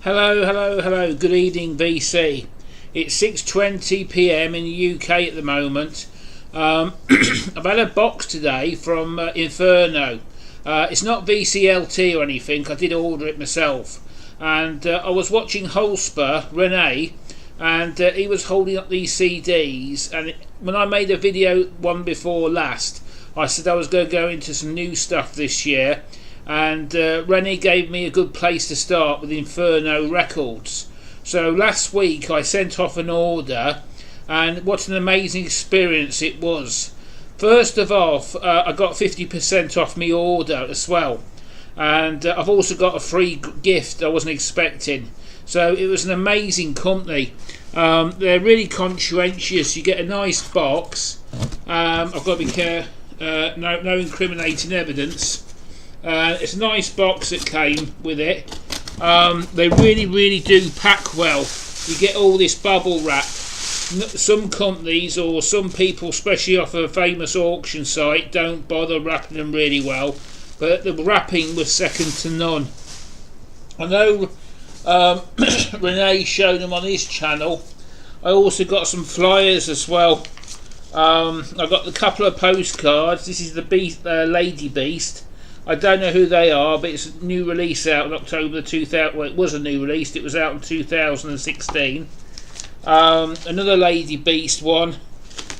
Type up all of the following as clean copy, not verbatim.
Hello, hello, hello. Good evening, VC. It's 6:20 p.m. in the UK at the moment. I've had a box today from Inferno. It's not VCLT or anything. I did order it myself. And I was watching Holsper, Rene, and he was holding up these CDs. And when I made a video one before last, I said I was going to go into some new stuff this year. And Rennie gave me a good place to start with Inferno Records. So last week I sent off an order, and what an amazing experience it was. First of all, I got 50% off my order as well, and I've also got a free gift I wasn't expecting. So it was an amazing company. They're really conscientious. You get a nice box. I've got to be careful, no incriminating evidence. It's a nice box that came with it. They really do pack well. You get all this bubble wrap. Some companies or some people, especially off a famous auction site, don't bother wrapping them really well, but the wrapping was second to none. I know Renee showed them on his channel. I also got some flyers as well. I got a couple of postcards. This is the Lady Beast. I don't know who they are, but it's a new release out in October 2000. Well, it was a new release. It was out in 2016. Another Lady Beast one,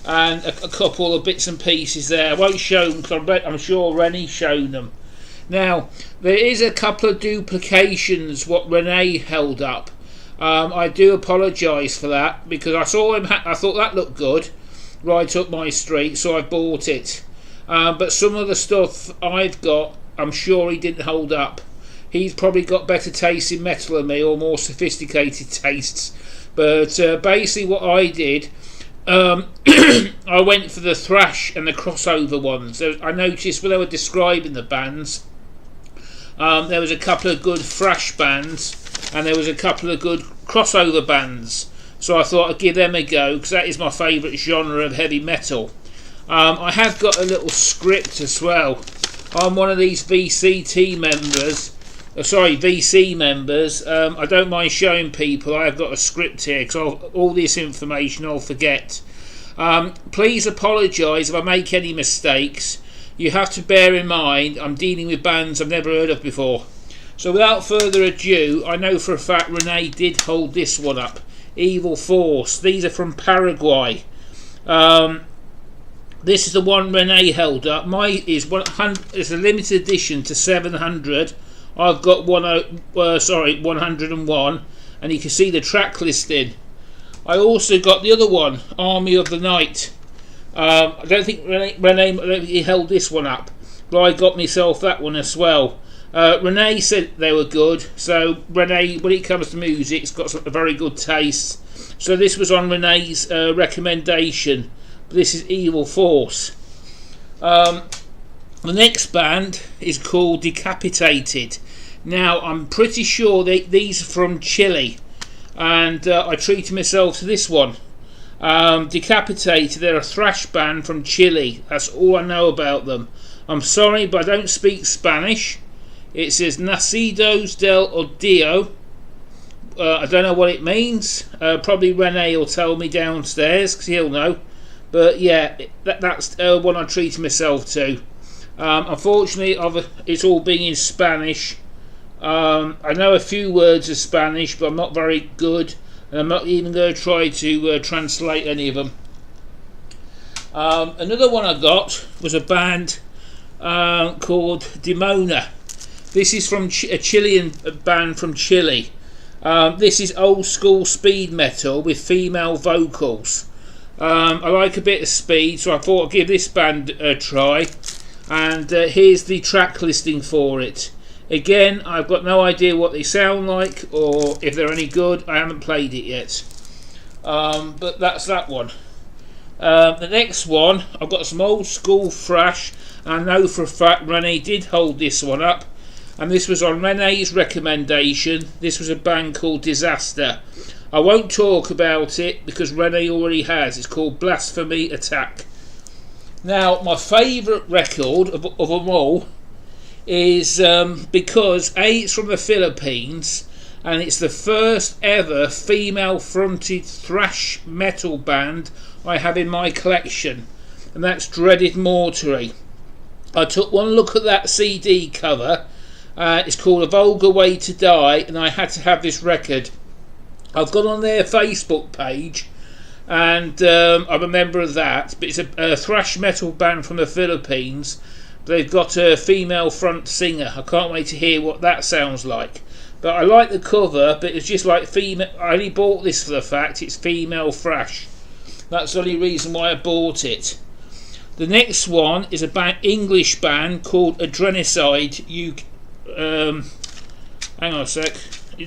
and a couple of bits and pieces there. I won't show them because I'm sure Rennie's shown them. Now, there is a couple of duplications what Renee held up. I do apologise for that because I saw him. I thought that looked good, right up my street, so I bought it. But some of the stuff I've got, I'm sure he didn't hold up. He's probably got better taste in metal than me, or more sophisticated tastes. But basically what I did, I went for the thrash and the crossover ones. I noticed when they were describing the bands, there was a couple of good thrash bands and there was a couple of good crossover bands. So I thought I'd give them a go because that is my favourite genre of heavy metal. I have got a little script as well. I'm one of these VC members. I don't mind showing people. I have got a script here because all this information I'll forget. Please apologise if I make any mistakes. You have to bear in mind I'm dealing with bands I've never heard of before. So without further ado, I know for a fact Renee did hold this one up. Evil Force. These are from Paraguay. This is the one Renee held up. Mine is 100. It's a limited edition to 700. I've got 101, and you can see the track listing. I also got the other one, Army of the Night. I don't think Renee held this one up, but I got myself that one as well. Renee said they were good, so Renee, when it comes to music, has got a very good taste. So this was on Renee's recommendation. This is Evil Force. The next band is called Decapitated. Now I'm pretty sure these are from Chile, and I treated myself to this one. Decapitated, they're a thrash band from Chile. That's all I know about them. I'm sorry, but I don't speak Spanish. It says Nacidos del Odio. I don't know what it means. Probably Renee will tell me downstairs because he'll know. But yeah, that's one I treated myself to. Unfortunately, it's all being in Spanish. I know a few words of Spanish, but I'm not very good, and I'm not even going to try to translate any of them. Another one I got was a band called Damona. This is from a Chilean band from Chile. This is old school speed metal with female vocals. I like a bit of speed, so I thought I'd give this band a try, and here's the track listing for it. Again, I've got no idea what they sound like or if they're any good. I haven't played it yet, but that's that one. The next one, I've got some old school thrash, and I know for a fact Renee did hold this one up, and this was on Renee's recommendation. This was a band called Disaster. I won't talk about it because Renee already has. It's called Blasphemy Attack. Now, my favourite record of them all is because A, it's from the Philippines, and it's the first ever female fronted thrash metal band I have in my collection, and that's Dreaded Mortuary. I took one look at that CD cover. It's called A Vulgar Way to Die, and I had to have this record. I've gone on their Facebook page, and I'm a member of that, but it's a thrash metal band from the Philippines. They've got a female front singer. I can't wait to hear what that sounds like. But I like the cover, but it's just like female. I only bought this for the fact it's female thrash. That's the only reason why I bought it. The next one is a English band called Adrenocide. Hang on a sec.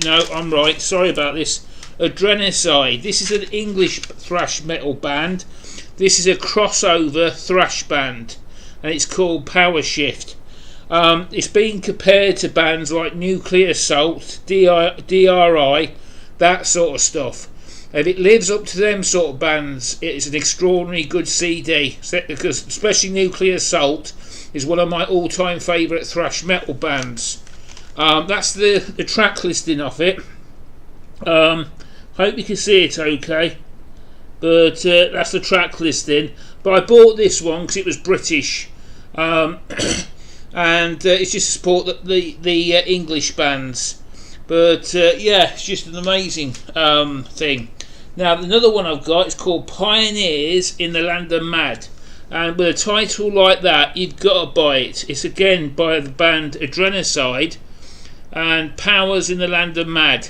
No, I'm right. Sorry about this. Adrenocide. This is an English thrash metal band. This is a crossover thrash band, and it's called Power Shift. It's being compared to bands like Nuclear Assault, DRI, that sort of stuff. If it lives up to them sort of bands, it's an extraordinary good CD, because especially Nuclear Assault is one of my all-time favourite thrash metal bands. That's the track listing of it. Hope you can see it okay, but that's the track listing. But I bought this one because it was British, and it's just to support the English bands. But yeah, it's just an amazing thing. Now another one I've got is called Pioneers in the Land of Mad, and with a title like that, you've got to buy it. It's again by the band Adrenocide, and Powers in the Land of Mad.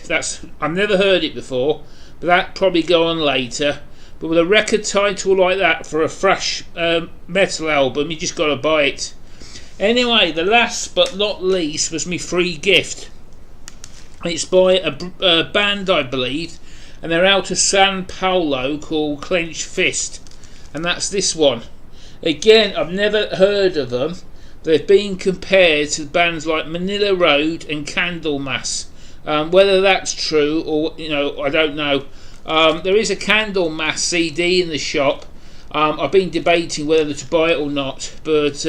I've never heard it before, but that probably go on later. But with a record title like that for a thrash metal album, you just got to buy it. Anyway, the last but not least was my free gift. It's by a band, I believe, and they're out of San Paulo, called Clenched Fist, and that's this one. Again, I've never heard of them. They've been compared to bands like Manila Road and Candlemass. Whether that's true or I don't know. There is a Candlemass CD in the shop. I've been debating whether to buy it or not, but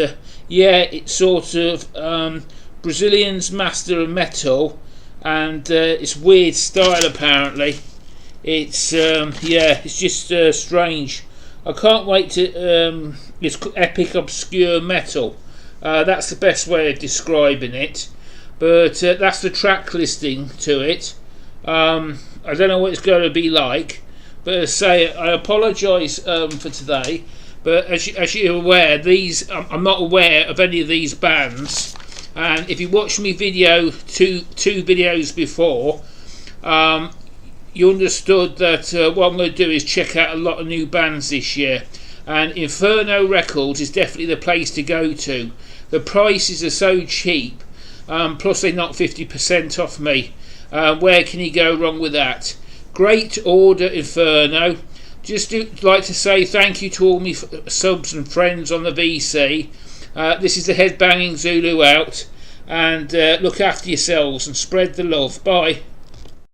yeah, it's sort of Brazilian's master of metal, and it's weird style apparently. It's it's just strange. I can't wait to. It's epic obscure metal. That's the best way of describing it. But that's the track listing to it. I don't know what it's going to be like, but as I say, I apologise for today. But as you're aware, I'm not aware of any of these bands. And if you watched me video two videos before, you understood that what I'm going to do is check out a lot of new bands this year. And Inferno Records is definitely the place to go to. The prices are so cheap, plus they knock 50% off me. Where can you go wrong with that? Great order, Inferno. Just like to say thank you to all my subs and friends on the VC. This is the Headbanging Zulu out, and look after yourselves and spread the love. Bye.